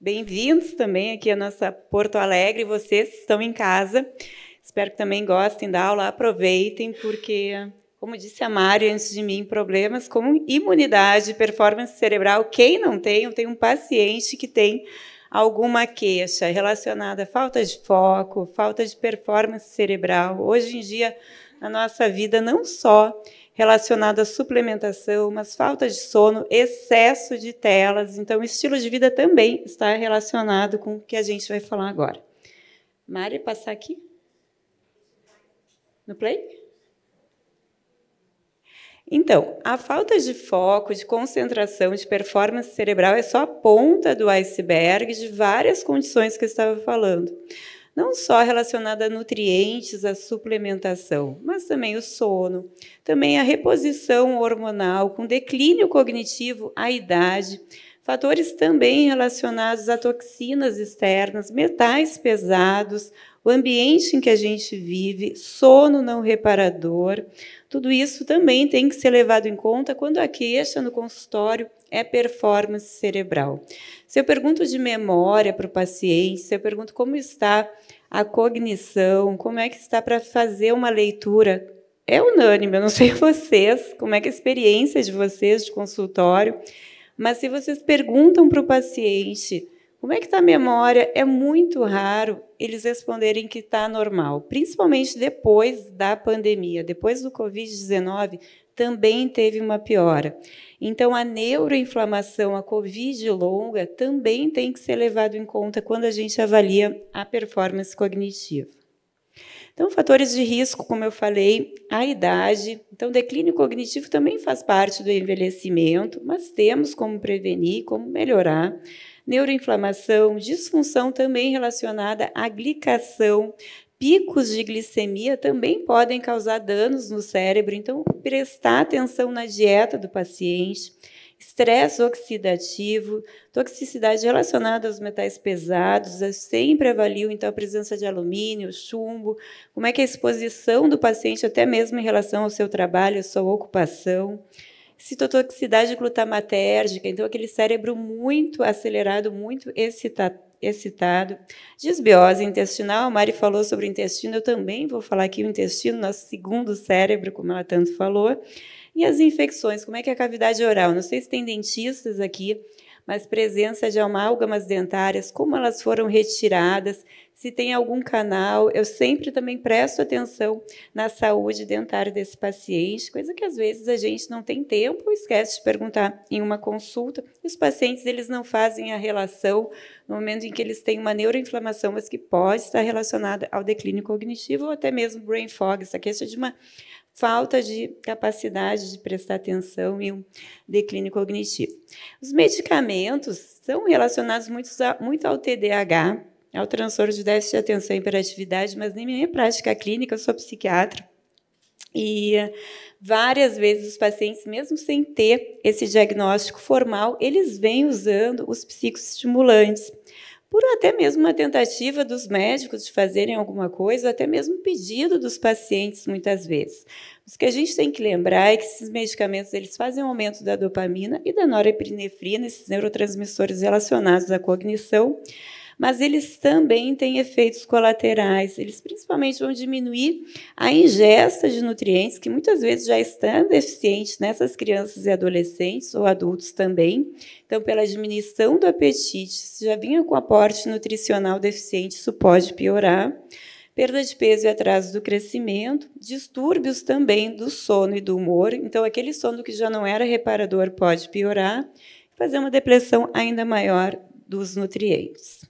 Bem-vindos também aqui à nossa Porto Alegre, vocês que estão em casa. Espero que também gostem da aula, aproveitem, porque, como disse a Mari antes de mim, problemas como imunidade, performance cerebral, quem não tem, eu tenho um paciente que tem alguma queixa relacionada à falta de foco, falta de performance cerebral. Hoje em dia, na nossa vida, não só relacionado à suplementação, mas falta de sono, excesso de telas. Então, o estilo de vida também está relacionado com o que a gente vai falar agora. Mari, passar aqui? No play? Então, a falta de foco, de concentração, de performance cerebral é só a ponta do iceberg de várias condições que eu estava falando. Não só relacionada a nutrientes, a suplementação, mas também o sono, também a reposição hormonal, com declínio cognitivo, a idade, fatores também relacionados a toxinas externas, metais pesados, o ambiente em que a gente vive, sono não reparador. Tudo isso também tem que ser levado em conta quando a queixa no consultório é performance cerebral. Se eu pergunto de memória para o paciente, se eu pergunto como está a cognição, como é que está para fazer uma leitura, é unânime, eu não sei vocês, como é que é a experiência de vocês de consultório, mas se vocês perguntam para o paciente como é que está a memória, é muito raro eles responderem que está normal, principalmente depois da pandemia, depois do Covid-19, também teve uma piora. Então, a neuroinflamação, a Covid longa, também tem que ser levado em conta quando a gente avalia a performance cognitiva. Então, fatores de risco, como eu falei, a idade. Então, declínio cognitivo também faz parte do envelhecimento, mas temos como prevenir, como melhorar. Neuroinflamação, disfunção também relacionada à glicação, picos de glicemia também podem causar danos no cérebro, então prestar atenção na dieta do paciente. Estresse oxidativo, toxicidade relacionada aos metais pesados, eu sempre avalio então a presença de alumínio, chumbo, como é que é a exposição do paciente até mesmo em relação ao seu trabalho, à sua ocupação. Citotoxicidade glutamatérgica, então aquele cérebro muito acelerado, muito excitado. Disbiose intestinal, a Mari falou sobre o intestino, eu também vou falar aqui o intestino, nosso segundo cérebro, como ela tanto falou. E as infecções, como é que é a cavidade oral? Não sei se tem dentistas aqui, mas presença de amálgamas dentárias, como elas foram retiradas, se tem algum canal, eu sempre também presto atenção na saúde dentária desse paciente, coisa que às vezes a gente não tem tempo ou esquece de perguntar em uma consulta. E os pacientes eles não fazem a relação no momento em que eles têm uma neuroinflamação, mas que pode estar relacionada ao declínio cognitivo ou até mesmo brain fog, essa questão de uma falta de capacidade de prestar atenção e um declínio cognitivo. Os medicamentos são relacionados muito ao TDAH, ao transtorno de déficit de atenção e hiperatividade, mas na minha prática clínica, eu sou psiquiatra, e várias vezes os pacientes, mesmo sem ter esse diagnóstico formal, eles vêm usando os psicoestimulantes, por até mesmo uma tentativa dos médicos de fazerem alguma coisa, ou até mesmo pedido dos pacientes, muitas vezes. Mas o que a gente tem que lembrar é que esses medicamentos eles fazem um aumento da dopamina e da norepinefrina, esses neurotransmissores relacionados à cognição, mas eles também têm efeitos colaterais. Eles principalmente vão diminuir a ingesta de nutrientes, que muitas vezes já estão deficientes nessas crianças e adolescentes, ou adultos também. Então, pela diminuição do apetite, se já vinha com aporte nutricional deficiente, isso pode piorar. Perda de peso e atraso do crescimento, distúrbios também do sono e do humor. Então, aquele sono que já não era reparador pode piorar, fazer uma depressão ainda maior dos nutrientes.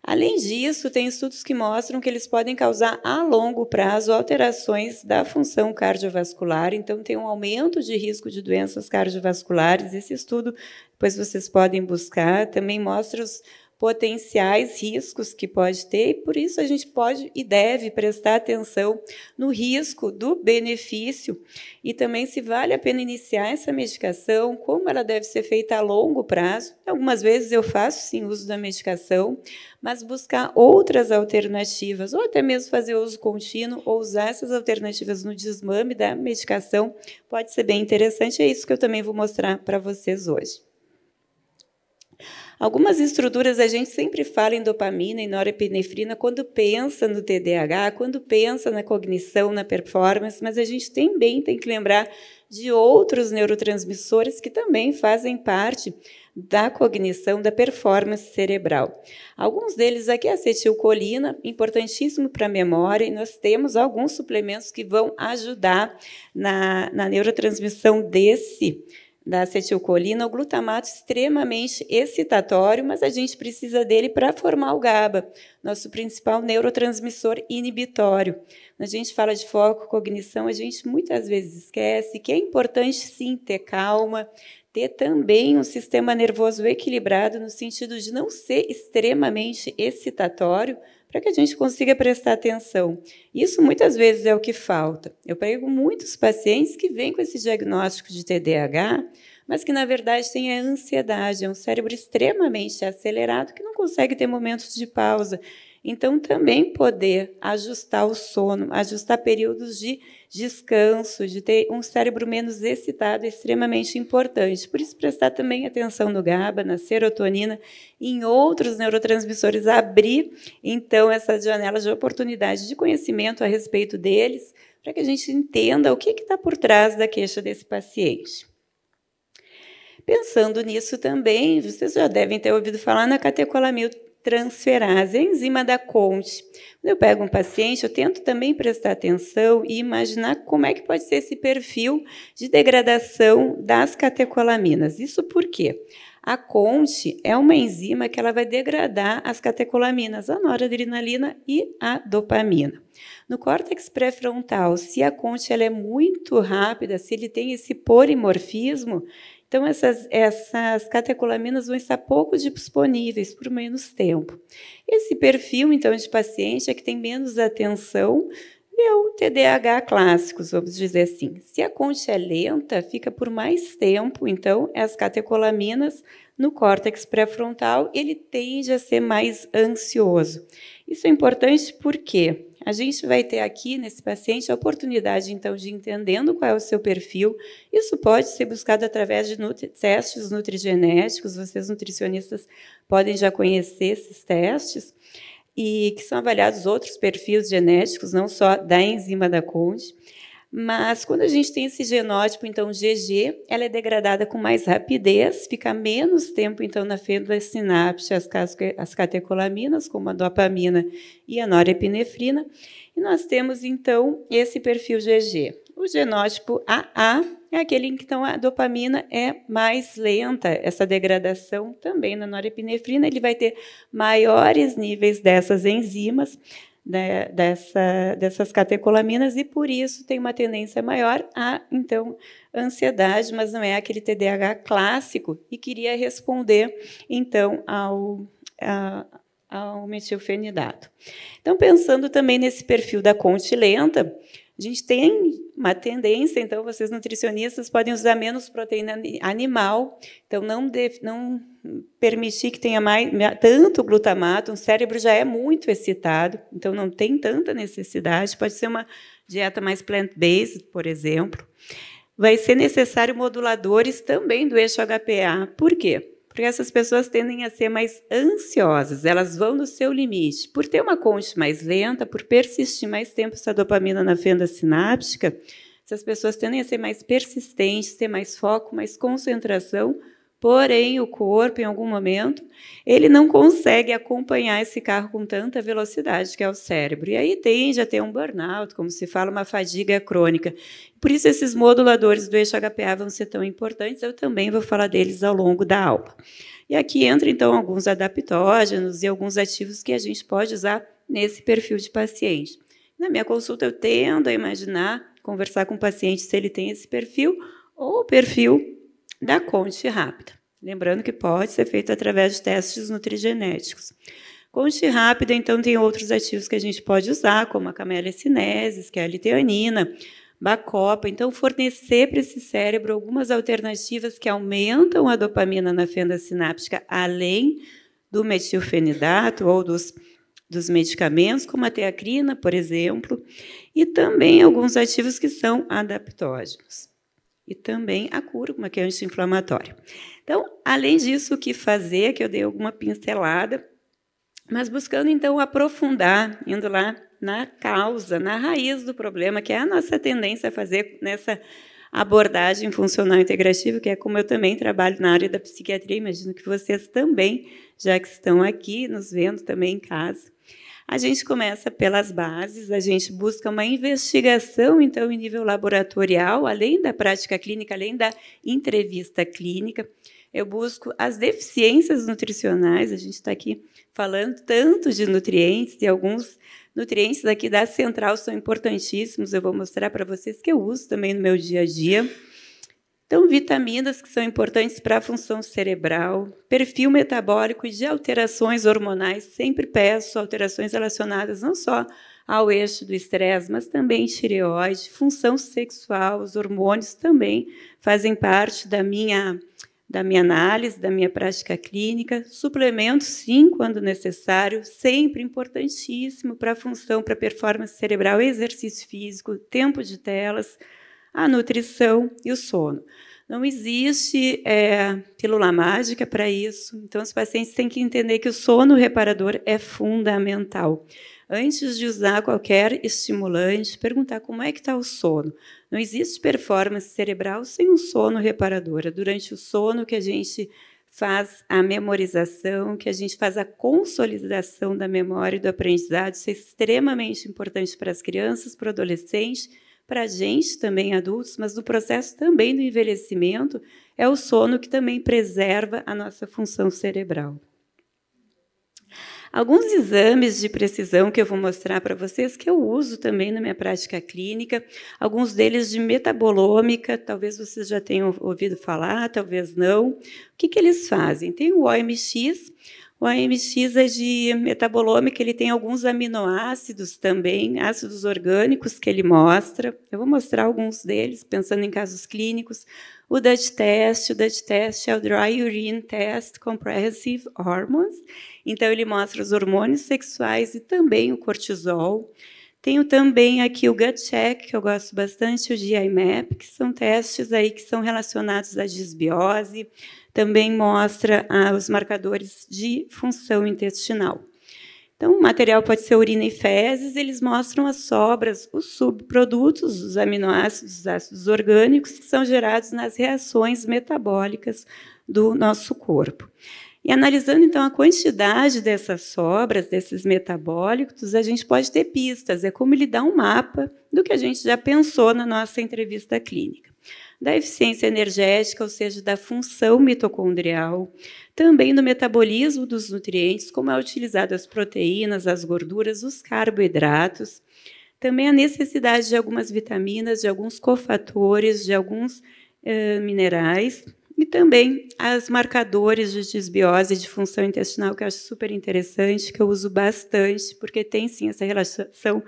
Além disso, tem estudos que mostram que eles podem causar a longo prazo alterações da função cardiovascular, então tem um aumento de risco de doenças cardiovasculares. Esse estudo, depois vocês podem buscar, também mostra os potenciais riscos que pode ter, e por isso a gente pode e deve prestar atenção no risco do benefício e também se vale a pena iniciar essa medicação, como ela deve ser feita a longo prazo. Algumas vezes eu faço sim uso da medicação, mas buscar outras alternativas, ou até mesmo fazer uso contínuo, ou usar essas alternativas no desmame da medicação, pode ser bem interessante, é isso que eu também vou mostrar para vocês hoje. Algumas estruturas a gente sempre fala em dopamina e norepinefrina quando pensa no TDAH, quando pensa na cognição, na performance, mas a gente também tem que lembrar de outros neurotransmissores que também fazem parte da cognição, da performance cerebral. Alguns deles aqui, a acetilcolina, importantíssimo para a memória, e nós temos alguns suplementos que vão ajudar na neurotransmissão da acetilcolina, o glutamato extremamente excitatório, mas a gente precisa dele para formar o GABA, nosso principal neurotransmissor inibitório. Quando a gente fala de foco, cognição, a gente muitas vezes esquece que é importante, sim, ter calma, ter também um sistema nervoso equilibrado, no sentido de não ser extremamente excitatório, para que a gente consiga prestar atenção. Isso, muitas vezes, é o que falta. Eu pego muitos pacientes que vêm com esse diagnóstico de TDAH, mas que, na verdade, têm a ansiedade, é um cérebro extremamente acelerado que não consegue ter momentos de pausa. Então, também poder ajustar o sono, ajustar períodos de descanso, de ter um cérebro menos excitado é extremamente importante. Por isso, prestar também atenção no GABA, na serotonina e em outros neurotransmissores, abrir, então, essas janelas de oportunidade de conhecimento a respeito deles, para que a gente entenda o que está por trás da queixa desse paciente. Pensando nisso também, vocês já devem ter ouvido falar na catecolamiltransferase, a enzima da Conte. Quando eu pego um paciente, eu tento também prestar atenção e imaginar como é que pode ser esse perfil de degradação das catecolaminas. Isso por quê? A Conte é uma enzima que ela vai degradar as catecolaminas, a noradrenalina e a dopamina. No córtex pré-frontal, se a Conte ela é muito rápida, se ele tem esse polimorfismo, então, essas catecolaminas vão estar pouco disponíveis por menos tempo. Esse perfil, então, de paciente é que tem menos atenção, é o TDAH clássico, vamos dizer assim. Se a Conte é lenta, fica por mais tempo, então, as catecolaminas no córtex pré-frontal, ele tende a ser mais ansioso. Isso é importante porque a gente vai ter aqui, nesse paciente, a oportunidade, então, de entendendo qual é o seu perfil. Isso pode ser buscado através de testes nutrigenéticos, vocês nutricionistas podem já conhecer esses testes, e que são avaliados outros perfis genéticos, não só da enzima da Conte. Mas, quando a gente tem esse genótipo, então, GG, ela é degradada com mais rapidez, fica menos tempo, então, na fenda sináptica, as catecolaminas, como a dopamina e a norepinefrina, e nós temos, então, esse perfil GG. O genótipo AA é aquele em que, então, a dopamina é mais lenta, essa degradação também na norepinefrina, ele vai ter maiores níveis dessas enzimas, dessas catecolaminas, e por isso tem uma tendência maior a, então, ansiedade, mas não é aquele TDAH clássico, e queria responder, então, ao metilfenidato. Então, pensando também nesse perfil da Conte lenta, a gente tem uma tendência, então, vocês nutricionistas podem usar menos proteína animal, então, não permitir que tenha tanto glutamato, o cérebro já é muito excitado, então não tem tanta necessidade, pode ser uma dieta mais plant-based, por exemplo. Vai ser necessário moduladores também do eixo HPA. Por quê? Porque essas pessoas tendem a ser mais ansiosas, elas vão no seu limite. Por ter uma Conte mais lenta, por persistir mais tempo essa dopamina na fenda sináptica, essas pessoas tendem a ser mais persistentes, ter mais foco, mais concentração, porém, o corpo, em algum momento, ele não consegue acompanhar esse carro com tanta velocidade, que é o cérebro. E aí tende a ter um burnout, como se fala, uma fadiga crônica. Por isso, esses moduladores do eixo HPA vão ser tão importantes, eu também vou falar deles ao longo da aula. E aqui entra, então, alguns adaptógenos e alguns ativos que a gente pode usar nesse perfil de paciente. Na minha consulta, eu tendo a imaginar, conversar com o paciente se ele tem esse perfil, ou o perfil da Conte rápida. Lembrando que pode ser feito através de testes nutrigenéticos. Conte rápida, então, tem outros ativos que a gente pode usar, como a camélia cinesis, que é a liteanina, bacopa. Então, fornecer para esse cérebro algumas alternativas que aumentam a dopamina na fenda sináptica, além do metilfenidato ou dos medicamentos, como a teacrina, por exemplo, e também alguns ativos que são adaptógenos. e também a cúrcuma, que é anti-inflamatória. Então, além disso, o que fazer, que eu dei alguma pincelada, mas buscando, então, aprofundar, indo lá na causa, na raiz do problema, que é a nossa tendência a fazer nessa abordagem funcional integrativa, que é como eu também trabalho na área da psiquiatria, imagino que vocês também, já que estão aqui nos vendo também em casa. A gente começa pelas bases, a gente busca uma investigação, então, em nível laboratorial, além da prática clínica, além da entrevista clínica. Eu busco as deficiências nutricionais, a gente está aqui falando tanto de nutrientes, e alguns nutrientes aqui da central são importantíssimos, eu vou mostrar para vocês que eu uso também no meu dia a dia. Então, vitaminas que são importantes para a função cerebral, perfil metabólico e de alterações hormonais, sempre peço alterações relacionadas não só ao eixo do estresse, mas também tireoide, função sexual, os hormônios também fazem parte da minha análise, da minha prática clínica. Suplementos, sim, quando necessário, sempre importantíssimo para a função, para a performance cerebral, exercício físico, tempo de telas, a nutrição e o sono. Não existe pílula mágica para isso, então os pacientes têm que entender que o sono reparador é fundamental. Antes de usar qualquer estimulante, perguntar como é que está o sono. Não existe performance cerebral sem um sono reparador. É durante o sono que a gente faz a memorização, que a gente faz a consolidação da memória e do aprendizado. Isso é extremamente importante para as crianças, para o adolescente, para a gente também, adultos, mas no processo também do envelhecimento, é o sono que também preserva a nossa função cerebral. Alguns exames de precisão que eu vou mostrar para vocês, que eu uso também na minha prática clínica, alguns deles de metabolômica, talvez vocês já tenham ouvido falar, talvez não. O que eles fazem? Tem o OMX. O OMX é de metabolômica, ele tem alguns aminoácidos também, ácidos orgânicos que ele mostra. Eu vou mostrar alguns deles, pensando em casos clínicos. O Dutch Test é o Dry Urine Test Comprehensive Hormones. Então, ele mostra os hormônios sexuais e também o cortisol. Tenho também aqui o Gut Check, que eu gosto bastante, o GI-MAP, que são testes aí que são relacionados à disbiose. Também mostra os marcadores de função intestinal. Então, o material pode ser urina e fezes, eles mostram as sobras, os subprodutos, os aminoácidos, os ácidos orgânicos, que são gerados nas reações metabólicas do nosso corpo. E analisando, então, a quantidade dessas sobras, desses metabólicos, a gente pode ter pistas, é como ele dá um mapa do que a gente já pensou na nossa entrevista clínica. Da eficiência energética, ou seja, da função mitocondrial, também do metabolismo dos nutrientes, como é utilizado as proteínas, as gorduras, os carboidratos, também a necessidade de algumas vitaminas, de alguns cofatores, de alguns minerais, e também os marcadores de disbiose de função intestinal, que eu acho super interessante, que eu uso bastante, porque tem, sim, essa relação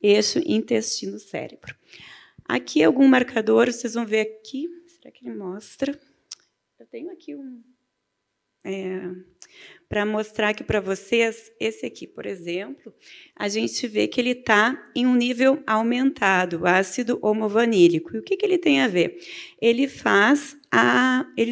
eixo intestino-cérebro. Aqui algum marcador, vocês vão ver aqui. Será que ele mostra? Eu tenho aqui para mostrar aqui para vocês, esse aqui, por exemplo, a gente vê que ele está em um nível aumentado, o ácido homovanílico. E o que ele tem a ver? Ele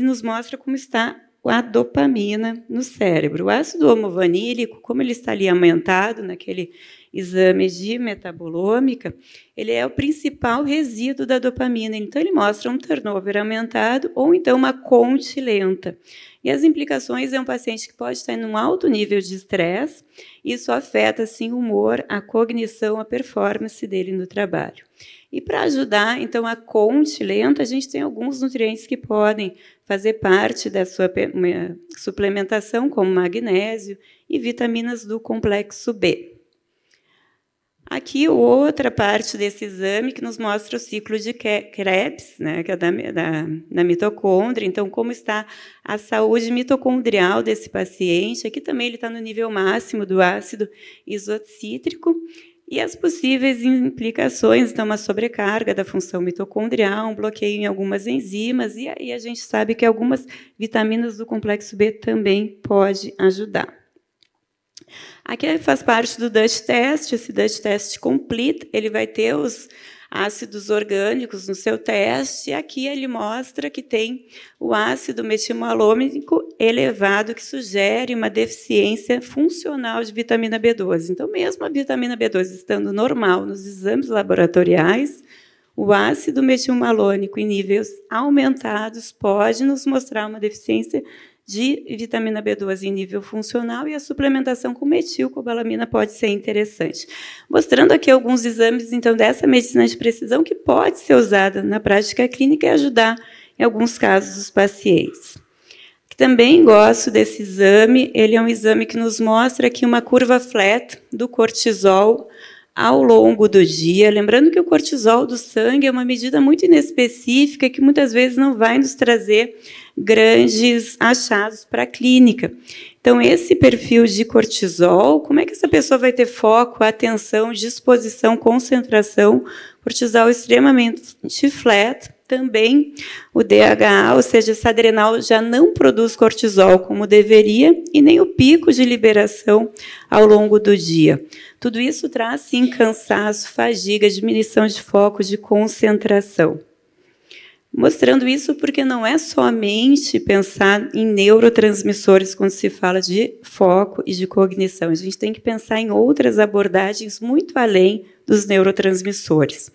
nos mostra como está a dopamina no cérebro. O ácido homovanílico, como ele está ali aumentado naquele exame de metabolômica, ele é o principal resíduo da dopamina. Então, ele mostra um turnover aumentado ou, então, uma conte lenta. E as implicações é um paciente que pode estar em um alto nível de estresse, isso afeta, sim, o humor, a cognição, a performance dele no trabalho. E, para ajudar, então, a conte lenta, a gente tem alguns nutrientes que podem fazer parte da sua suplementação, como magnésio e vitaminas do complexo B. Aqui, outra parte desse exame que nos mostra o ciclo de Krebs, né, que é da mitocôndria. Então, como está a saúde mitocondrial desse paciente. Aqui também ele está no nível máximo do ácido isocítrico. E as possíveis implicações, então, uma sobrecarga da função mitocondrial, um bloqueio em algumas enzimas, e aí a gente sabe que algumas vitaminas do complexo B também pode ajudar. Aqui faz parte do Dutch Test, esse Dutch Test Complete, ele vai ter ácidos orgânicos no seu teste, e aqui ele mostra que tem o ácido metilmalônico elevado, que sugere uma deficiência funcional de vitamina B12. Então, mesmo a vitamina B12 estando normal nos exames laboratoriais, o ácido metilmalônico em níveis aumentados pode nos mostrar uma deficiência de vitamina B12 em nível funcional, e a suplementação com metilcobalamina pode ser interessante. Mostrando aqui alguns exames, então, dessa medicina de precisão que pode ser usada na prática clínica e ajudar, em alguns casos, os pacientes. Também gosto desse exame, ele é um exame que nos mostra aqui uma curva flat do cortisol ao longo do dia. Lembrando que o cortisol do sangue é uma medida muito inespecífica que muitas vezes não vai nos trazer grandes achados para a clínica. Então, esse perfil de cortisol, como é que essa pessoa vai ter foco, atenção, disposição, concentração? Cortisol extremamente flat. Também o DHA, ou seja, essa adrenal já não produz cortisol como deveria, e nem o pico de liberação ao longo do dia. Tudo isso traz, sim, cansaço, fadiga, diminuição de foco, de concentração. Mostrando isso porque não é somente pensar em neurotransmissores quando se fala de foco e de cognição. A gente tem que pensar em outras abordagens muito além dos neurotransmissores.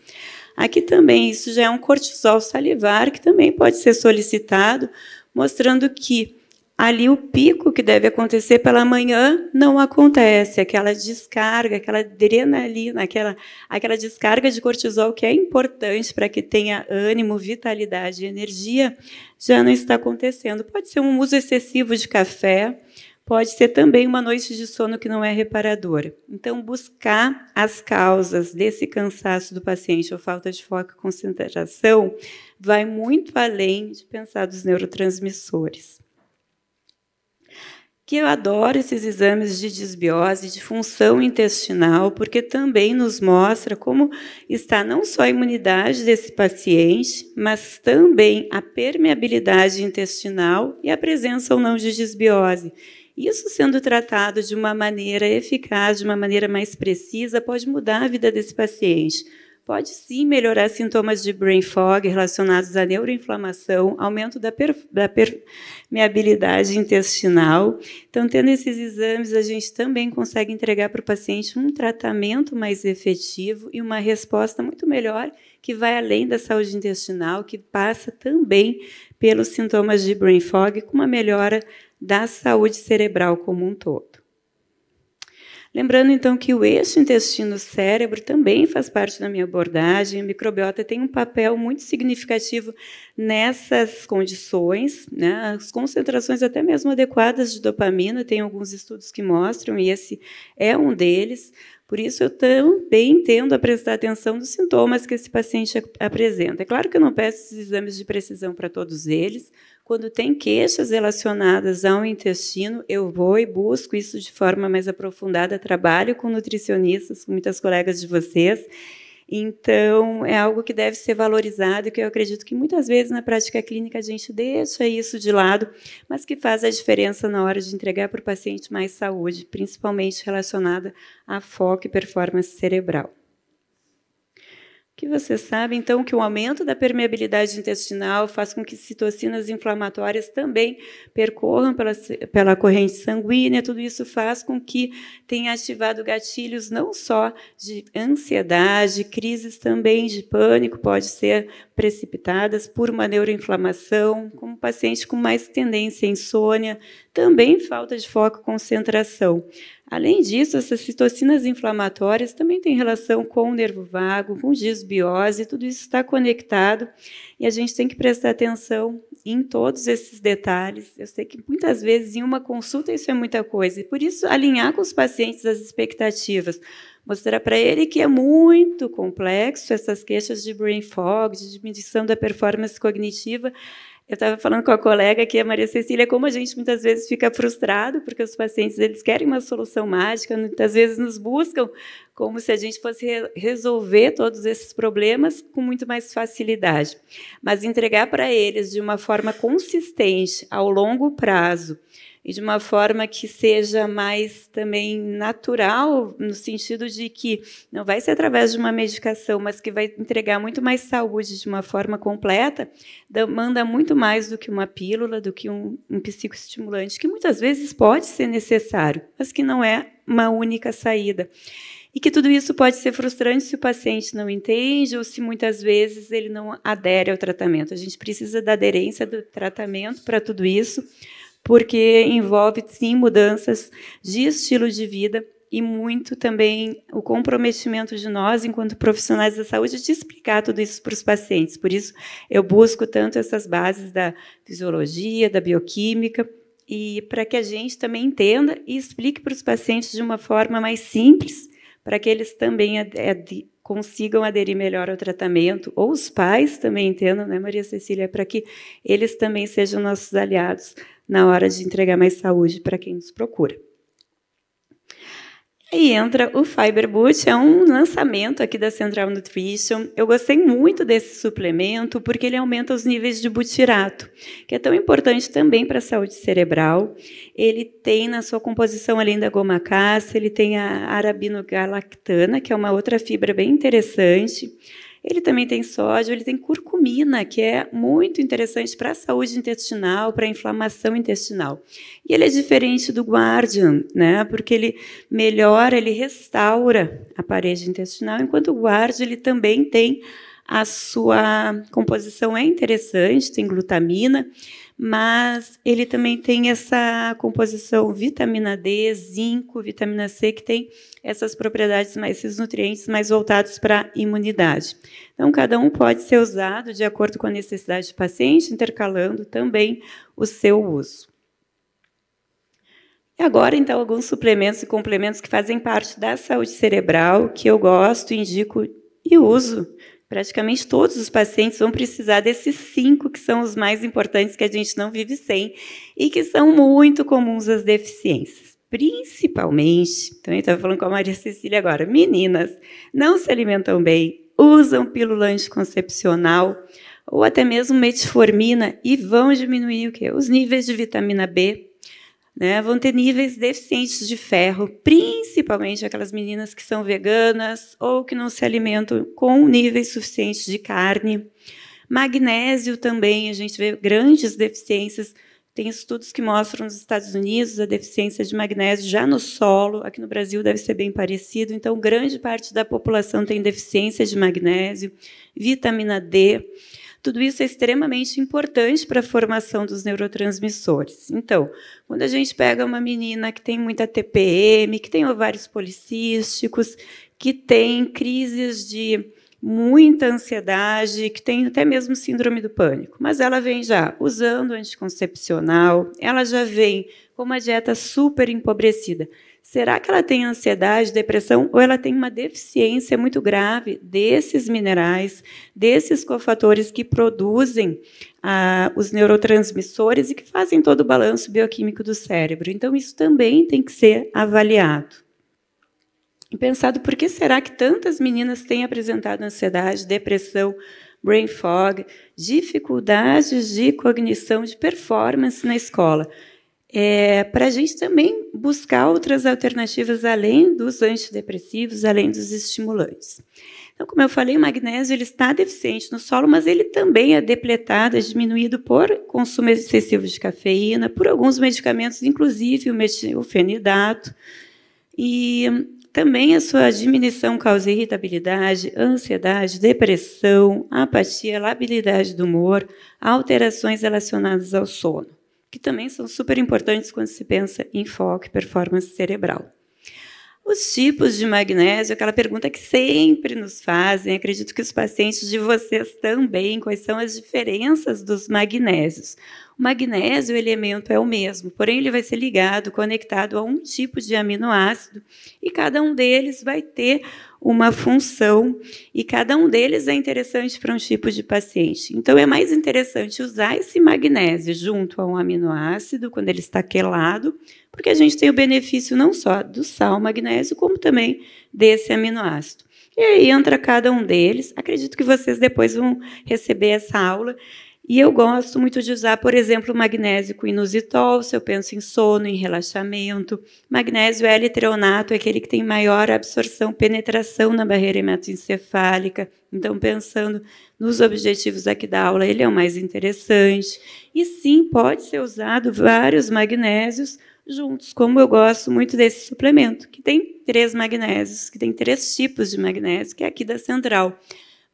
Aqui também, isso já é um cortisol salivar, que também pode ser solicitado, mostrando que ali o pico que deve acontecer pela manhã não acontece. Aquela descarga, aquela adrenalina, aquela descarga de cortisol que é importante para que tenha ânimo, vitalidade e energia, já não está acontecendo. Pode ser um uso excessivo de café, pode ser também uma noite de sono que não é reparadora. Então, buscar as causas desse cansaço do paciente ou falta de foco e concentração vai muito além de pensar dos neurotransmissores. Que eu adoro esses exames de desbiose, de função intestinal, porque também nos mostra como está não só a imunidade desse paciente, mas também a permeabilidade intestinal e a presença ou não de desbiose. Isso sendo tratado de uma maneira eficaz, de uma maneira mais precisa, pode mudar a vida desse paciente. Pode sim melhorar sintomas de brain fog relacionados à neuroinflamação, aumento da permeabilidade intestinal. Então, tendo esses exames, a gente também consegue entregar para o paciente um tratamento mais efetivo e uma resposta muito melhor, que vai além da saúde intestinal, que passa também pelos sintomas de brain fog, com uma melhora da saúde cerebral como um todo. Lembrando, então, que o eixo intestino-cérebro também faz parte da minha abordagem. A microbiota tem um papel muito significativo nessas condições, né? As concentrações até mesmo adequadas de dopamina, tem alguns estudos que mostram, e esse é um deles. Por isso, eu também tendo a prestar atenção nos sintomas que esse paciente apresenta. É claro que eu não peço esses exames de precisão para todos eles. Quando tem queixas relacionadas ao intestino, eu vou e busco isso de forma mais aprofundada, trabalho com nutricionistas, com muitas colegas de vocês. Então, é algo que deve ser valorizado e que eu acredito que muitas vezes na prática clínica a gente deixa isso de lado, mas que faz a diferença na hora de entregar para o paciente mais saúde, principalmente relacionada a foco e performance cerebral. Que você sabe, então, que o aumento da permeabilidade intestinal faz com que citocinas inflamatórias também percorram pela corrente sanguínea. Tudo isso faz com que tenha ativado gatilhos não só de ansiedade, crises também de pânico, pode ser precipitadas por uma neuroinflamação, como paciente com mais tendência à insônia, também falta de foco e concentração. Além disso, essas citocinas inflamatórias também têm relação com o nervo vago, com disbiose, tudo isso está conectado e a gente tem que prestar atenção em todos esses detalhes. Eu sei que muitas vezes em uma consulta isso é muita coisa, e por isso alinhar com os pacientes as expectativas, mostrar para ele que é muito complexo essas queixas de brain fog, de diminuição da performance cognitiva. Eu estava falando com a colega aqui, a Maria Cecília, como a gente muitas vezes fica frustrado, porque os pacientes eles querem uma solução mágica, muitas vezes nos buscam como se a gente fosse resolver todos esses problemas com muito mais facilidade. Mas entregar para eles de uma forma consistente, ao longo prazo, e de uma forma que seja mais também natural, no sentido de que não vai ser através de uma medicação, mas que vai entregar muito mais saúde de uma forma completa, demanda muito mais do que uma pílula, do que um psicoestimulante, que muitas vezes pode ser necessário, mas que não é uma única saída. E que tudo isso pode ser frustrante se o paciente não entende ou se muitas vezes ele não adere ao tratamento. A gente precisa da aderência do tratamento para tudo isso, porque envolve, sim, mudanças de estilo de vida e muito também o comprometimento de nós, enquanto profissionais da saúde, de explicar tudo isso para os pacientes. Por isso, eu busco tanto essas bases da fisiologia, da bioquímica, e para que a gente também entenda e explique para os pacientes de uma forma mais simples, para que eles também consigam aderir melhor ao tratamento, ou os pais também entendam, né, Maria Cecília, para que eles também sejam nossos aliados na hora de entregar mais saúde para quem nos procura. Aí entra o Fiber Boot, é um lançamento aqui da Central Nutrition. Eu gostei muito desse suplemento, porque ele aumenta os níveis de butirato, que é tão importante também para a saúde cerebral. Ele tem na sua composição, além da goma-caça, ele tem a arabinogalactana, que é uma outra fibra bem interessante. Ele também tem sódio, ele tem curcumina, que é muito interessante para a saúde intestinal, para a inflamação intestinal. E ele é diferente do Guardian, né? Porque ele melhora, ele restaura a parede intestinal, enquanto o Guardian ele também tem a sua composição é interessante, tem glutamina, mas ele também tem essa composição vitamina D, zinco, vitamina C, que tem essas propriedades, esses nutrientes mais voltados para a imunidade. Então, cada um pode ser usado de acordo com a necessidade do paciente, intercalando também o seu uso. E agora, então, alguns suplementos e complementos que fazem parte da saúde cerebral, que eu gosto, indico e uso. Praticamente todos os pacientes vão precisar desses 5, que são os mais importantes, que a gente não vive sem, e que são muito comuns às deficiências. Principalmente, também estava falando com a Maria Cecília agora, meninas não se alimentam bem, usam pílula anticoncepcional, ou até mesmo metformina, e vão diminuir o quê? Os níveis de vitamina B, né, vão ter níveis deficientes de ferro, principalmente aquelas meninas que são veganas ou que não se alimentam com níveis suficientes de carne. Magnésio também, a gente vê grandes deficiências. Tem estudos que mostram nos Estados Unidos a deficiência de magnésio já no solo. Aqui no Brasil deve ser bem parecido. Então, grande parte da população tem deficiência de magnésio, vitamina D. Tudo isso é extremamente importante para a formação dos neurotransmissores. Então, quando a gente pega uma menina que tem muita TPM, que tem ovários policísticos, que tem crises de muita ansiedade, que tem até mesmo síndrome do pânico, mas ela vem já usando anticoncepcional, ela já vem com uma dieta super empobrecida. Será que ela tem ansiedade, depressão, ou ela tem uma deficiência muito grave desses minerais, desses cofatores que produzem os neurotransmissores e que fazem todo o balanço bioquímico do cérebro? Então, isso também tem que ser avaliado. E pensado, por que será que tantas meninas têm apresentado ansiedade, depressão, brain fog, dificuldades de cognição, de performance na escola? Para a gente também buscar outras alternativas além dos antidepressivos, além dos estimulantes. Então, como eu falei, o magnésio ele está deficiente no solo, mas ele também é depletado, é diminuído por consumo excessivo de cafeína, por alguns medicamentos, inclusive o metilfenidato, e também a sua diminuição causa irritabilidade, ansiedade, depressão, apatia, labilidade do humor, alterações relacionadas ao sono, que também são super importantes quando se pensa em foco e performance cerebral. Os tipos de magnésio, aquela pergunta que sempre nos fazem, acredito que os pacientes de vocês também, quais são as diferenças dos magnésios? O magnésio, o elemento é o mesmo, porém ele vai ser ligado, conectado a um tipo de aminoácido, e cada um deles vai ter uma função, e cada um deles é interessante para um tipo de paciente. Então, é mais interessante usar esse magnésio junto a um aminoácido, quando ele está quelado, porque a gente tem o benefício não só do sal magnésio, como também desse aminoácido. E aí entra cada um deles. Acredito que vocês depois vão receber essa aula, E eu gosto muito de usar, por exemplo, o magnésio com inositol, se eu penso em sono, em relaxamento. Magnésio L-treonato é aquele que tem maior absorção, penetração na barreira hematoencefálica. Então, pensando nos objetivos aqui da aula, ele é o mais interessante. E sim, pode ser usado vários magnésios juntos, como eu gosto muito desse suplemento, que tem 3 magnésios, que tem 3 tipos de magnésio, que é aqui da Central.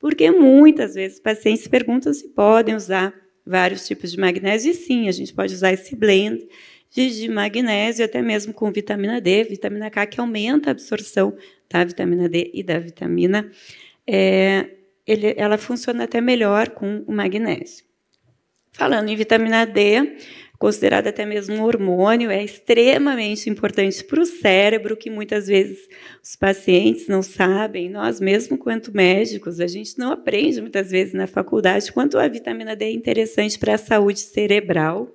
Porque muitas vezes pacientes perguntam se podem usar vários tipos de magnésio, e sim, a gente pode usar esse blend de magnésio, até mesmo com vitamina D, vitamina K, que aumenta a absorção da vitamina D e da vitamina. Ela funciona até melhor com o magnésio. Falando em vitamina D, considerada até mesmo um hormônio, é extremamente importante para o cérebro, que muitas vezes os pacientes não sabem, nós mesmo, quanto médicos, a gente não aprende muitas vezes na faculdade quanto a vitamina D é interessante para a saúde cerebral.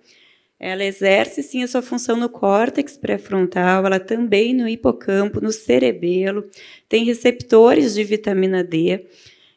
Ela exerce, sim, a sua função no córtex pré-frontal, ela também no hipocampo, no cerebelo, tem receptores de vitamina D.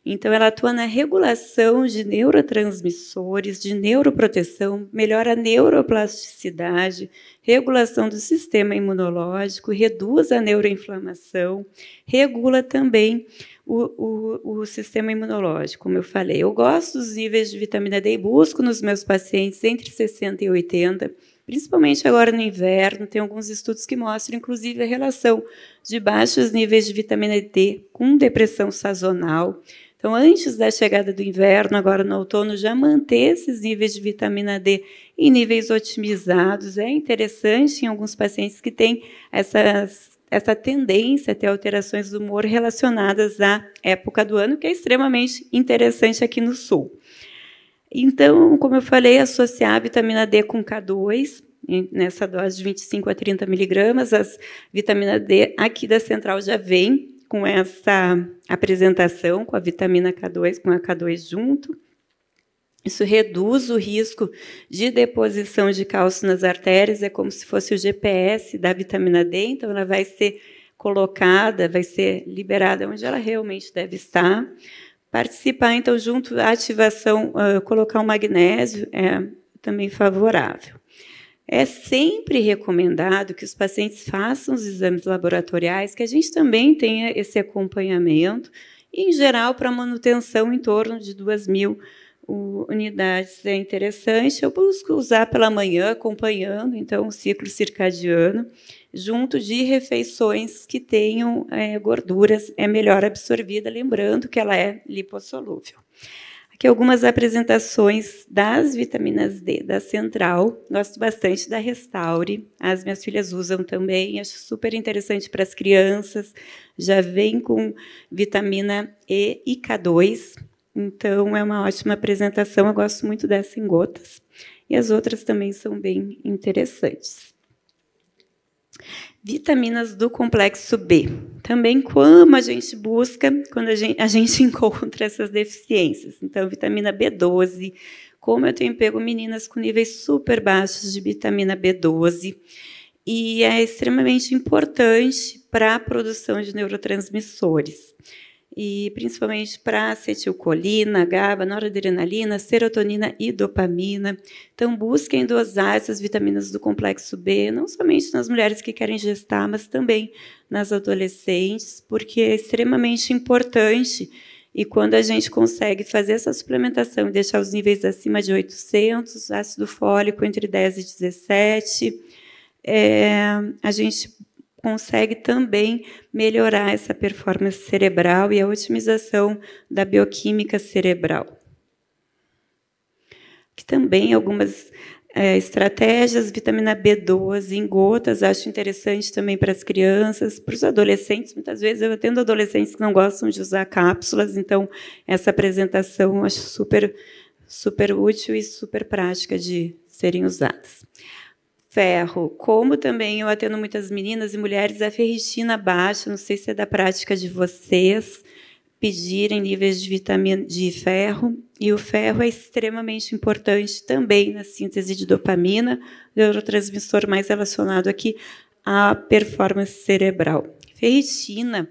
Então, ela atua na regulação de neurotransmissores, de neuroproteção, melhora a neuroplasticidade, regulação do sistema imunológico, reduz a neuroinflamação, regula também o sistema imunológico, como eu falei. Eu gosto dos níveis de vitamina D e busco nos meus pacientes entre 60 e 80, principalmente agora no inverno. Tem alguns estudos que mostram, inclusive, a relação de baixos níveis de vitamina D com depressão sazonal. Então, antes da chegada do inverno, agora no outono, já manter esses níveis de vitamina D em níveis otimizados. É interessante em alguns pacientes que têm essa tendência a ter alterações do humor relacionadas à época do ano, que é extremamente interessante aqui no Sul. Então, como eu falei, associar a vitamina D com K2, nessa dose de 25 a 30 miligramas. A vitamina D aqui da Central já vem com essa apresentação, com a vitamina K2, com a K2 junto. Isso reduz o risco de deposição de cálcio nas artérias, é como se fosse o GPS da vitamina D, então ela vai ser colocada, vai ser liberada onde ela realmente deve estar. Participar, então, junto à ativação, colocar o magnésio é também favorável. É sempre recomendado que os pacientes façam os exames laboratoriais, que a gente também tenha esse acompanhamento, e, em geral, para manutenção em torno de 2.000 unidades é interessante. Eu busco usar pela manhã, acompanhando, então, o ciclo circadiano, junto de refeições que tenham gorduras, é melhor absorvida, lembrando que ela é lipossolúvel. Aqui algumas apresentações das vitaminas D da Central. Gosto bastante da Restaure. As minhas filhas usam também, acho super interessante para as crianças. Já vem com vitamina E e K2, então é uma ótima apresentação. Eu gosto muito dessa em gotas. E as outras também são bem interessantes. Vitaminas do complexo B. Também como a gente busca, quando a gente encontra essas deficiências. Então, vitamina B12, como eu tenho pego meninas com níveis super baixos de vitamina B12, e é extremamente importante para a produção de neurotransmissores, e principalmente para acetilcolina, GABA, noradrenalina, serotonina e dopamina. Então, busquem dosar essas vitaminas do complexo B, não somente nas mulheres que querem gestar, mas também nas adolescentes, porque é extremamente importante. E quando a gente consegue fazer essa suplementação e deixar os níveis acima de 800, ácido fólico entre 10 e 17, a gente consegue também melhorar essa performance cerebral e a otimização da bioquímica cerebral. Aqui também algumas estratégias, vitamina B12 em gotas, acho interessante também para as crianças, para os adolescentes. Muitas vezes eu atendo adolescentes que não gostam de usar cápsulas, então essa apresentação eu acho super, super útil e super prática de serem usadas. Ferro, como também eu atendo muitas meninas e mulheres, a ferritina baixa, não sei se é da prática de vocês, pedirem níveis de vitamina de ferro, e o ferro é extremamente importante também na síntese de dopamina, neurotransmissor mais relacionado aqui à performance cerebral. Ferritina,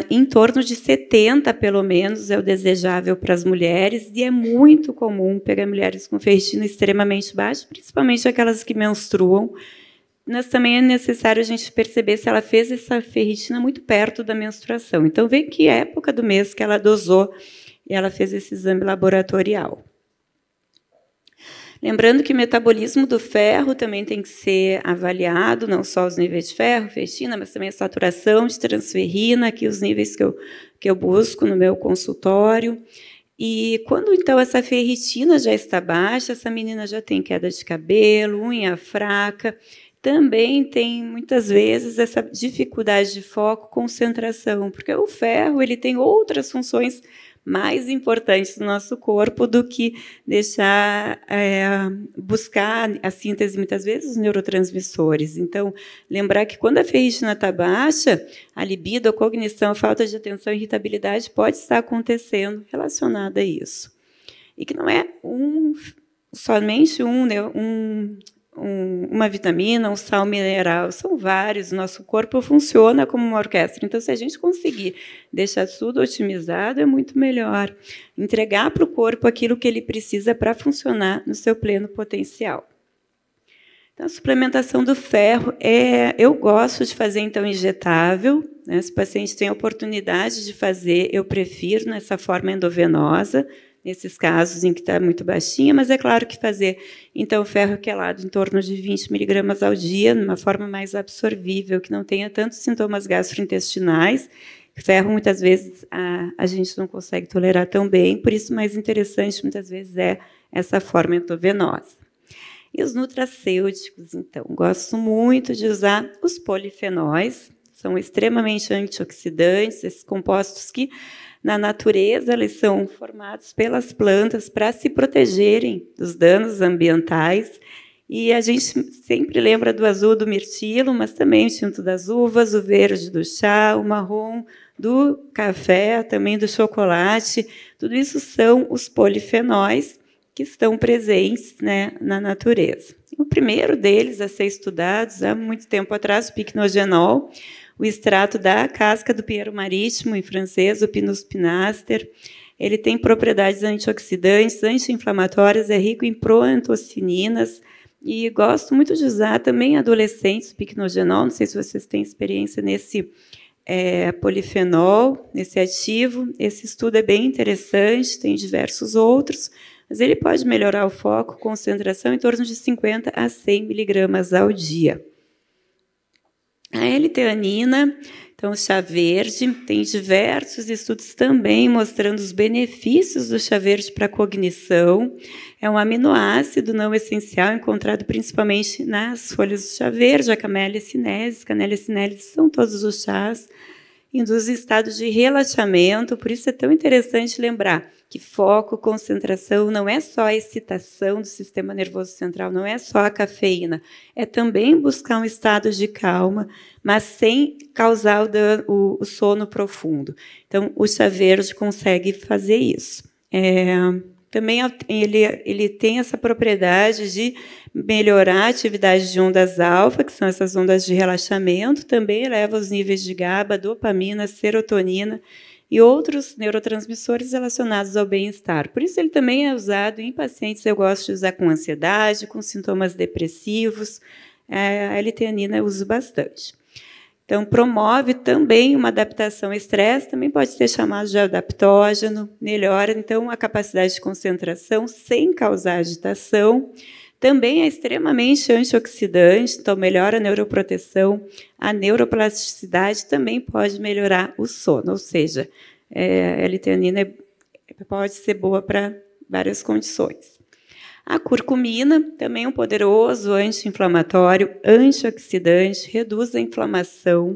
em torno de 70, pelo menos, é o desejável para as mulheres, e é muito comum pegar mulheres com ferritina extremamente baixa, principalmente aquelas que menstruam, mas também é necessário a gente perceber se ela fez essa ferritina muito perto da menstruação. Então, ver que época do mês que ela dosou e ela fez esse exame laboratorial. Lembrando que o metabolismo do ferro também tem que ser avaliado, não só os níveis de ferro, ferritina, mas também a saturação de transferrina, aqui os níveis que eu busco no meu consultório. E quando, então, essa ferritina já está baixa, essa menina já tem queda de cabelo, unha fraca, também tem, muitas vezes, essa dificuldade de foco, concentração, porque o ferro ele tem outras funções mais importantes no nosso corpo do que deixar buscar a síntese, muitas vezes, dos neurotransmissores. Então, lembrar que quando a ferritina está baixa, a libido, a cognição, a falta de atenção, a irritabilidade pode estar acontecendo relacionada a isso. E que não é somente uma vitamina, um sal mineral, são vários. Nosso corpo funciona como uma orquestra. Então, se a gente conseguir deixar tudo otimizado, é muito melhor. Entregar para o corpo aquilo que ele precisa para funcionar no seu pleno potencial. Então, a suplementação do ferro, eu gosto de fazer, então, injetável. Né? Se o paciente tem a oportunidade de fazer, eu prefiro nessa forma endovenosa, nesses casos em que está muito baixinha, mas é claro que fazer, então, o ferro quelado em torno de 20 miligramas ao dia, numa forma mais absorvível, que não tenha tantos sintomas gastrointestinais. Ferro, muitas vezes, a gente não consegue tolerar tão bem, por isso, mais interessante, muitas vezes, é essa forma endovenosa. E os nutracêuticos, então, gosto muito de usar os polifenóis, são extremamente antioxidantes, esses compostos que, na natureza, eles são formados pelas plantas para se protegerem dos danos ambientais. E a gente sempre lembra do azul do mirtilo, mas também o tinto das uvas, o verde do chá, o marrom do café, também do chocolate. Tudo isso são os polifenóis que estão presentes, né, na natureza. O primeiro deles a ser estudado, há muito tempo atrás, o picnogenol, o extrato da casca do pinheiro marítimo, em francês, o Pinus pinaster. Ele tem propriedades antioxidantes, anti-inflamatórias, é rico em proantocininas, e gosto muito de usar também adolescentes, o picnogenol, não sei se vocês têm experiência nesse polifenol, nesse ativo. Esse estudo é bem interessante, tem diversos outros, mas ele pode melhorar o foco, concentração, em torno de 50 a 100 miligramas ao dia. A L-teanina, então, o chá verde, tem diversos estudos também mostrando os benefícios do chá verde para a cognição. É um aminoácido não essencial encontrado principalmente nas folhas do chá verde, a Camellia sinensis. Camellia sinensis são todos os chás, induz estados de relaxamento, por isso é tão interessante lembrar que foco, concentração, não é só a excitação do sistema nervoso central, não é só a cafeína, é também buscar um estado de calma, mas sem causar o sono profundo. Então, o chá verde consegue fazer isso. Também ele tem essa propriedade de melhorar a atividade de ondas alfa, que são essas ondas de relaxamento, também eleva os níveis de GABA, dopamina, serotonina e outros neurotransmissores relacionados ao bem-estar. Por isso, ele também é usado em pacientes, eu gosto de usar com ansiedade, com sintomas depressivos. A L-teanina eu uso bastante. Então, promove também uma adaptação ao estresse, também pode ser chamado de adaptógeno, melhora, então, a capacidade de concentração sem causar agitação. Também é extremamente antioxidante, então melhora a neuroproteção, a neuroplasticidade, também pode melhorar o sono, ou seja, a L-teanina pode ser boa para várias condições. A curcumina, também é um poderoso anti-inflamatório, antioxidante, reduz a inflamação,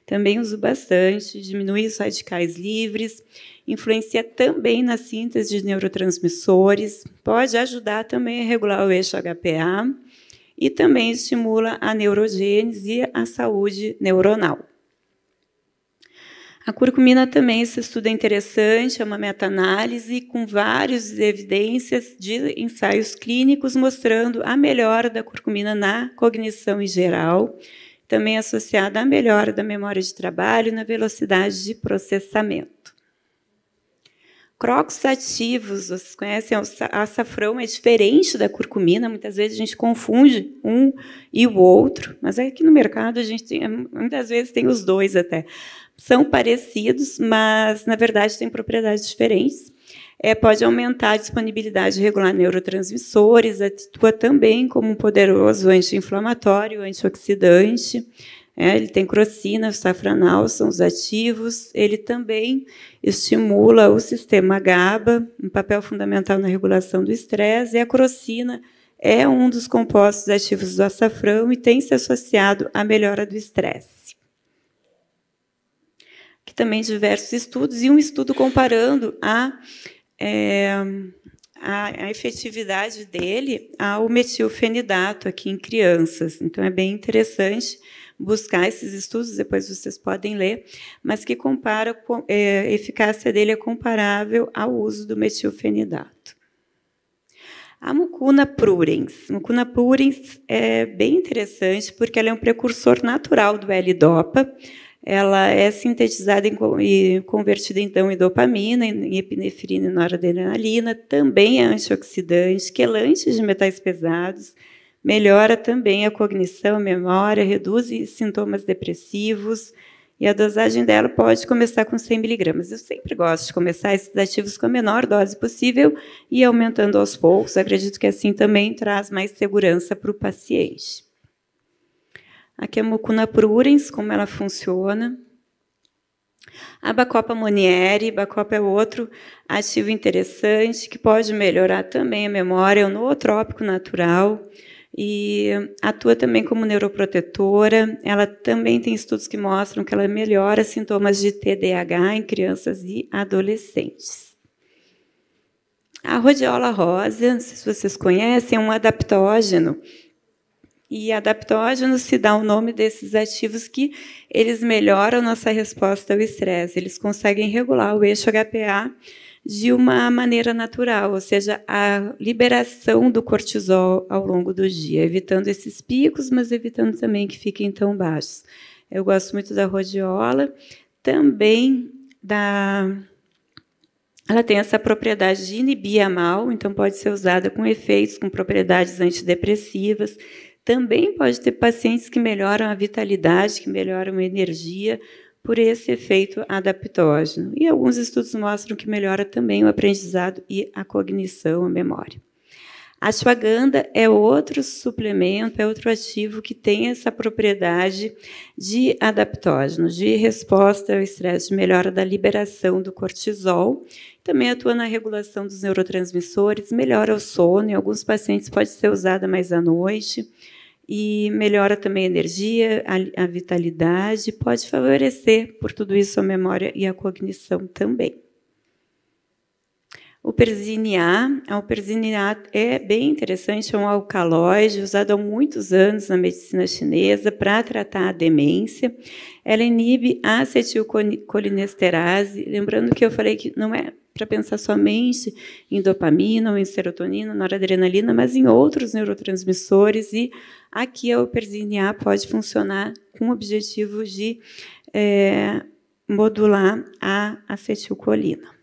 também uso bastante, diminui os radicais livres, influencia também na síntese de neurotransmissores, pode ajudar também a regular o eixo HPA e também estimula a neurogênese e a saúde neuronal. A curcumina também, esse estudo é interessante, é uma meta-análise com várias evidências de ensaios clínicos mostrando a melhora da curcumina na cognição em geral. também associada à melhora da memória de trabalho e na velocidade de processamento. Crocos ativos, vocês conhecem, o açafrão é diferente da curcumina, muitas vezes a gente confunde um e o outro, mas aqui no mercado a gente muitas vezes tem os dois até. São parecidos, mas, na verdade, têm propriedades diferentes. Pode aumentar a disponibilidade de regular neurotransmissores, atua também como um poderoso anti-inflamatório, antioxidante. Ele tem crocina, safranal, são os ativos. Ele também estimula o sistema GABA, um papel fundamental na regulação do estresse. E a crocina é um dos compostos ativos do açafrão e tem se associado à melhora do estresse. Aqui também diversos estudos, e um estudo comparando a efetividade dele ao metilfenidato aqui em crianças. Então, é bem interessante buscar esses estudos, depois vocês podem ler, mas que compara a eficácia dele é comparável ao uso do metilfenidato. A mucuna pruriens. Mucuna pruriens é bem interessante porque ela é um precursor natural do L-Dopa. Ela é sintetizada e convertida, então, em dopamina, em epinefrina e noradrenalina, também é antioxidante, quelante de metais pesados, melhora também a cognição, a memória, reduz sintomas depressivos, e a dosagem dela pode começar com 100 miligramas. Eu sempre gosto de começar esses ativos com a menor dose possível e aumentando aos poucos. Acredito que assim também traz mais segurança para o paciente. Aqui é a mucuna pruriens, como ela funciona. A Bacopa monnieri. Bacopa é outro ativo interessante que pode melhorar também a memória, é um nootrópico natural e atua também como neuroprotetora. Ela também tem estudos que mostram que ela melhora sintomas de TDAH em crianças e adolescentes. A rhodiola rosa, não sei se vocês conhecem, é um adaptógeno. E adaptógeno se dá o nome desses ativos que eles melhoram nossa resposta ao estresse. Eles conseguem regular o eixo HPA de uma maneira natural, ou seja, a liberação do cortisol ao longo do dia, evitando esses picos, mas evitando também que fiquem tão baixos. Eu gosto muito da rhodiola, também ela tem essa propriedade de inibir a mal, então pode ser usada com efeitos, com propriedades antidepressivas. Também pode ter pacientes que melhoram a vitalidade, que melhoram a energia, por esse efeito adaptógeno. E alguns estudos mostram que melhora também o aprendizado e a cognição, a memória. A ashwagandha é outro suplemento, é outro ativo que tem essa propriedade de adaptógeno, de resposta ao estresse, de melhora da liberação do cortisol. Também atua na regulação dos neurotransmissores, melhora o sono. Em alguns pacientes pode ser usada mais à noite. E melhora também a energia, a vitalidade, pode favorecer, por tudo isso, a memória e a cognição também. O Perzenia é bem interessante, é um alcaloide usado há muitos anos na medicina chinesa para tratar a demência. Ela inibe a acetilcolinesterase, lembrando que eu falei que não é para pensar somente em dopamina ou em serotonina, noradrenalina, mas em outros neurotransmissores, e aqui a Perzenia pode funcionar com o objetivo de modular a acetilcolina.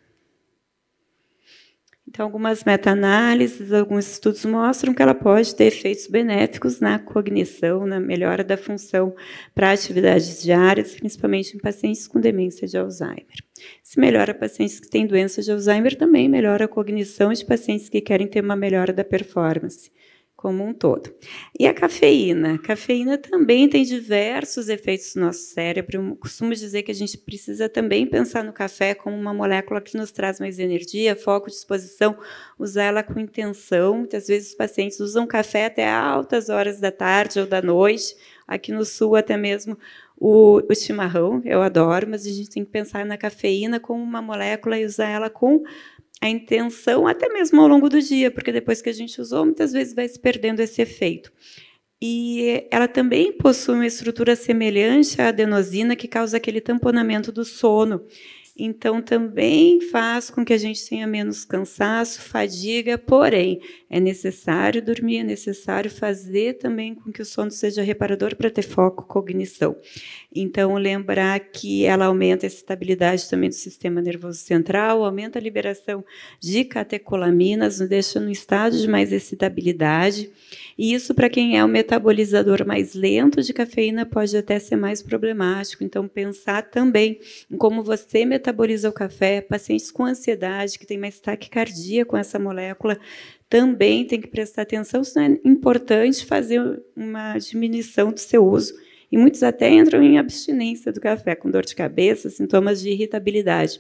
Então, algumas meta-análises, alguns estudos mostram que ela pode ter efeitos benéficos na cognição, na melhora da função para atividades diárias, principalmente em pacientes com demência de Alzheimer. Se melhora pacientes que têm doença de Alzheimer, também melhora a cognição de pacientes que querem ter uma melhora da performance como um todo. E a cafeína? A cafeína também tem diversos efeitos no nosso cérebro. Eu costumo dizer que a gente precisa também pensar no café como uma molécula que nos traz mais energia, foco, disposição, usar ela com intenção. Muitas vezes os pacientes usam café até altas horas da tarde ou da noite. Aqui no Sul, até mesmo o chimarrão, eu adoro, mas a gente tem que pensar na cafeína como uma molécula e usar ela com a intenção, até mesmo ao longo do dia, porque depois que a gente usou, muitas vezes vai se perdendo esse efeito. E ela também possui uma estrutura semelhante à adenosina, que causa aquele tamponamento do sono. Então, também faz com que a gente tenha menos cansaço, fadiga, porém, é necessário dormir, é necessário fazer também com que o sono seja reparador para ter foco, cognição. Então, lembrar que ela aumenta a estabilidade também do sistema nervoso central, aumenta a liberação de catecolaminas, nos deixa no estado de mais excitabilidade. E isso, para quem é o metabolizador mais lento de cafeína, pode até ser mais problemático. Então, pensar também em como você metaboliza o café. Pacientes com ansiedade, que tem mais taquicardia com essa molécula, também tem que prestar atenção, senão é importante fazer uma diminuição do seu uso. E muitos até entram em abstinência do café, com dor de cabeça, sintomas de irritabilidade.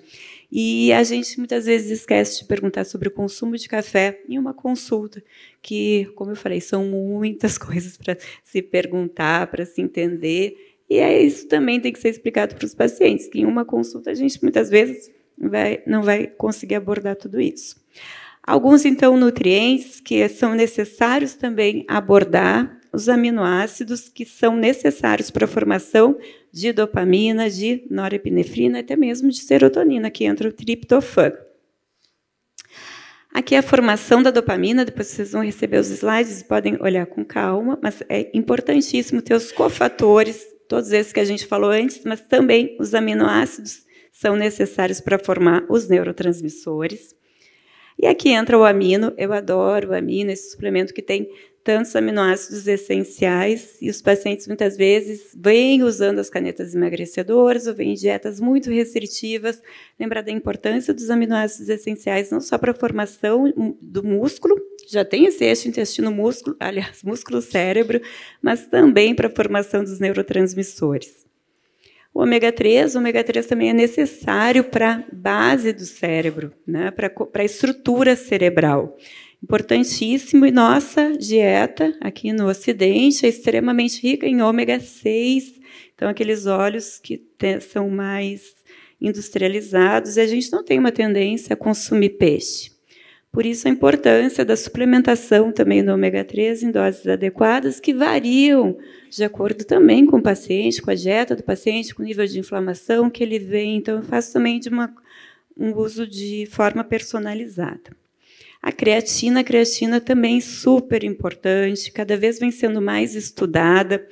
E a gente muitas vezes esquece de perguntar sobre o consumo de café em uma consulta, que, como eu falei, são muitas coisas para se perguntar, para se entender. E isso também tem que ser explicado para os pacientes, que em uma consulta a gente muitas vezes não vai conseguir abordar tudo isso. Alguns, então, nutrientes que são necessários também abordar, os aminoácidos que são necessários para a formação de dopamina, de norepinefrina, até mesmo de serotonina, que entra o triptofano. Aqui é a formação da dopamina, depois vocês vão receber os slides, podem olhar com calma, mas é importantíssimo ter os cofatores, todos esses que a gente falou antes, mas também os aminoácidos são necessários para formar os neurotransmissores. E aqui entra o amino, eu adoro o amino, esse suplemento que tem tantos aminoácidos essenciais, e os pacientes muitas vezes vêm usando as canetas emagrecedoras ou vêm em dietas muito restritivas. Lembrar da importância dos aminoácidos essenciais, não só para a formação do músculo, já tem esse eixo intestino-músculo, aliás, músculo-cérebro, mas também para a formação dos neurotransmissores. O ômega 3 também é necessário para a base do cérebro, né, para a estrutura cerebral. Importantíssimo, e nossa dieta aqui no Ocidente é extremamente rica em ômega 6, então aqueles óleos que são mais industrializados, e a gente não tem uma tendência a consumir peixe. Por isso a importância da suplementação também do ômega 3 em doses adequadas, que variam de acordo também com o paciente, com a dieta do paciente, com o nível de inflamação que ele vem. Então, eu faço também de um uso de forma personalizada. A creatina também super importante, cada vez vem sendo mais estudada,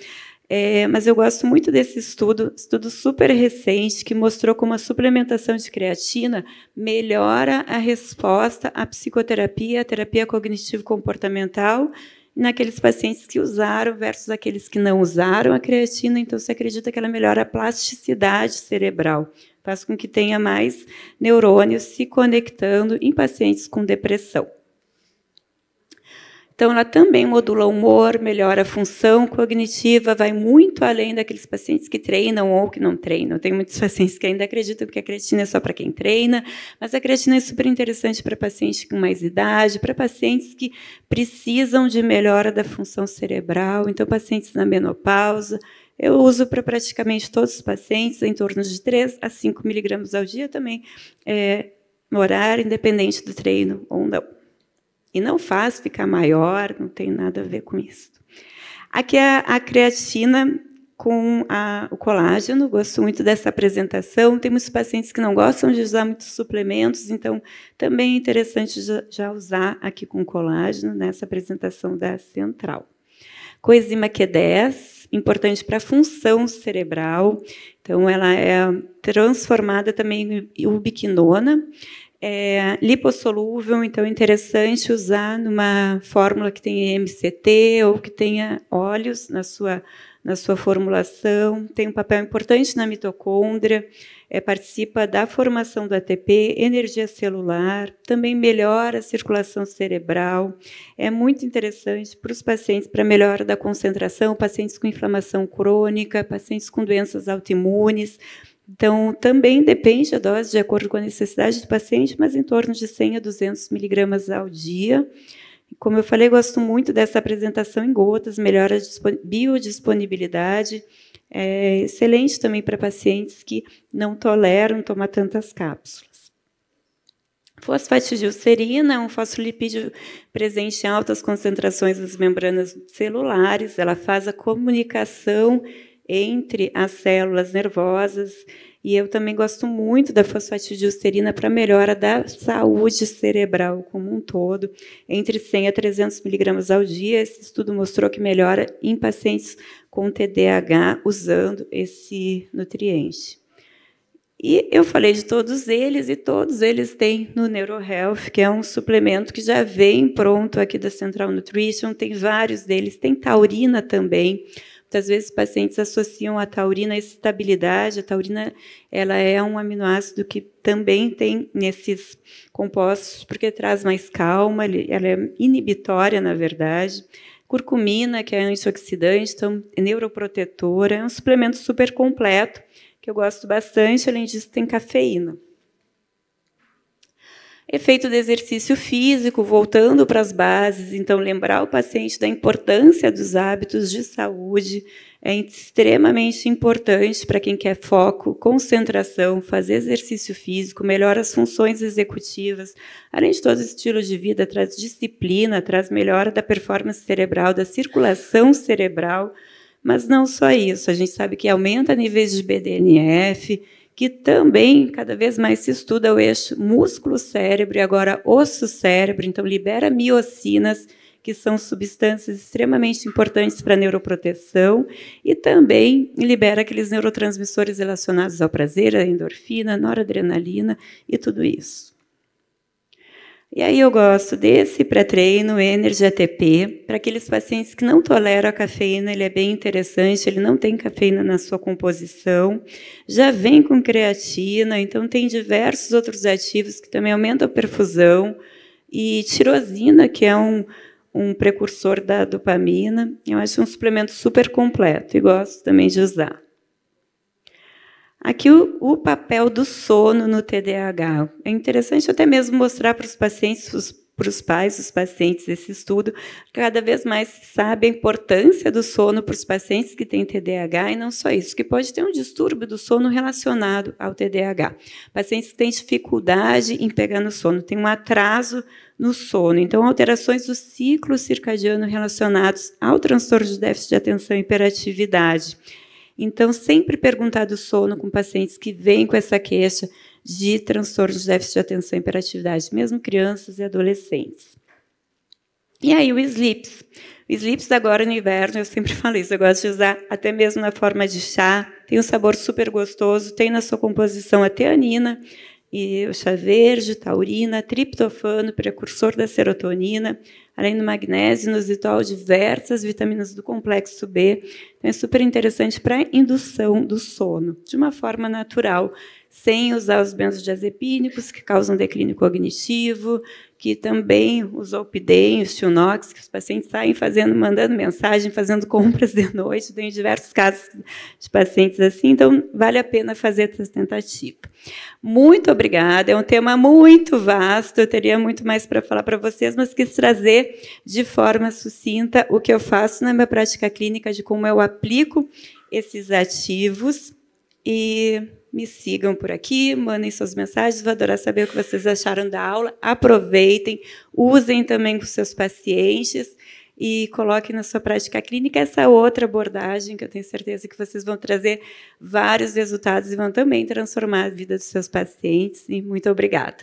mas eu gosto muito desse estudo super recente, que mostrou como a suplementação de creatina melhora a resposta à psicoterapia, à terapia cognitivo-comportamental, naqueles pacientes que usaram versus aqueles que não usaram a creatina. Então, se acredita que ela melhora a plasticidade cerebral, faz com que tenha mais neurônios se conectando em pacientes com depressão. Então, ela também modula o humor, melhora a função cognitiva, vai muito além daqueles pacientes que treinam ou que não treinam. Tem muitos pacientes que ainda acreditam que a creatina é só para quem treina, mas a creatina é super interessante para pacientes com mais idade, para pacientes que precisam de melhora da função cerebral, então, pacientes na menopausa. Eu uso para praticamente todos os pacientes, em torno de 3 a 5 miligramas ao dia também, no horário, independente do treino ou não. E não faz ficar maior, não tem nada a ver com isso. Aqui é a creatina com o colágeno, gosto muito dessa apresentação. Tem muitos pacientes que não gostam de usar muitos suplementos, então também é interessante já usar aqui com colágeno, nessa apresentação da central. Coenzima Q10, importante para a função cerebral, então ela é transformada também em ubiquinona, lipossolúvel, então é interessante usar numa fórmula que tenha MCT ou que tenha óleos na sua formulação. Tem um papel importante na mitocôndria, participa da formação do ATP, energia celular, também melhora a circulação cerebral. É muito interessante para os pacientes, para melhora da concentração, pacientes com inflamação crônica, pacientes com doenças autoimunes. Então, também depende da dose, de acordo com a necessidade do paciente, mas em torno de 100 a 200 miligramas ao dia. Como eu falei, gosto muito dessa apresentação em gotas, melhora a biodisponibilidade, é excelente também para pacientes que não toleram tomar tantas cápsulas. Fosfatidilcerina é um fosfolipídio presente em altas concentrações nas membranas celulares, ela faz a comunicação entre as células nervosas. E eu também gosto muito da fosfatidilcerina para melhora da saúde cerebral como um todo, entre 100 a 300 miligramas ao dia. Esse estudo mostrou que melhora em pacientes com TDAH usando esse nutriente. E eu falei de todos eles, e todos eles têm no NeuroHealth, que é um suplemento que já vem pronto aqui da Central Nutrition, tem vários deles, tem taurina também. Muitas vezes os pacientes associam a taurina à excitabilidade. A taurina ela é um aminoácido que também tem nesses compostos, porque traz mais calma, ela é inibitória, na verdade. Curcumina, que é antioxidante, então é neuroprotetora, é um suplemento super completo, que eu gosto bastante. Além disso, tem cafeína. Efeito do exercício físico, voltando para as bases, então, lembrar o paciente da importância dos hábitos de saúde é extremamente importante para quem quer foco, concentração, fazer exercício físico, melhora as funções executivas, além de todo o estilo de vida, traz disciplina, traz melhora da performance cerebral, da circulação cerebral, mas não só isso, a gente sabe que aumenta níveis de BDNF, que também, cada vez mais se estuda o eixo músculo-cérebro e agora osso-cérebro, então libera miocinas, que são substâncias extremamente importantes para a neuroproteção, e também libera aqueles neurotransmissores relacionados ao prazer, a endorfina, a noradrenalina e tudo isso. E aí eu gosto desse pré-treino Energy ATP. Para aqueles pacientes que não toleram a cafeína, ele é bem interessante, ele não tem cafeína na sua composição, já vem com creatina, então tem diversos outros ativos que também aumentam a perfusão, e tirosina, que é um precursor da dopamina. Eu acho um suplemento super completo e gosto também de usar. Aqui o papel do sono no TDAH. É interessante até mesmo mostrar para os pacientes, para os pais dos pacientes, esse estudo. Cada vez mais se sabe a importância do sono para os pacientes que têm TDAH, e não só isso, que pode ter um distúrbio do sono relacionado ao TDAH. Pacientes que têm dificuldade em pegar no sono, têm um atraso no sono. Então, alterações do ciclo circadiano relacionados ao transtorno de déficit de atenção e hiperatividade. Então, sempre perguntar do sono com pacientes que vêm com essa queixa de transtorno de déficit de atenção e hiperatividade, mesmo crianças e adolescentes. E aí o Sleeps. O Sleeps agora no inverno, eu sempre falo isso, eu gosto de usar até mesmo na forma de chá, tem um sabor super gostoso, tem na sua composição a teanina, e o chá verde, taurina, triptofano, precursor da serotonina, além do magnésio, inositol, diversas vitaminas do complexo B. Então, é super interessante para a indução do sono, de uma forma natural, sem usar os benzodiazepínicos, que causam declínio cognitivo, que também os Zolpidem, os Tunox, que os pacientes saem mandando mensagem, fazendo compras de noite. Tem diversos casos de pacientes assim, então vale a pena fazer essa tentativa. Muito obrigada, é um tema muito vasto, eu teria muito mais para falar para vocês, mas quis trazer de forma sucinta o que eu faço na minha prática clínica, de como eu aplico esses ativos. E me sigam por aqui, mandem suas mensagens, vou adorar saber o que vocês acharam da aula. Aproveitem, usem também com seus pacientes e coloquem na sua prática clínica essa outra abordagem, que eu tenho certeza que vocês vão trazer vários resultados e vão também transformar a vida dos seus pacientes. E muito obrigada.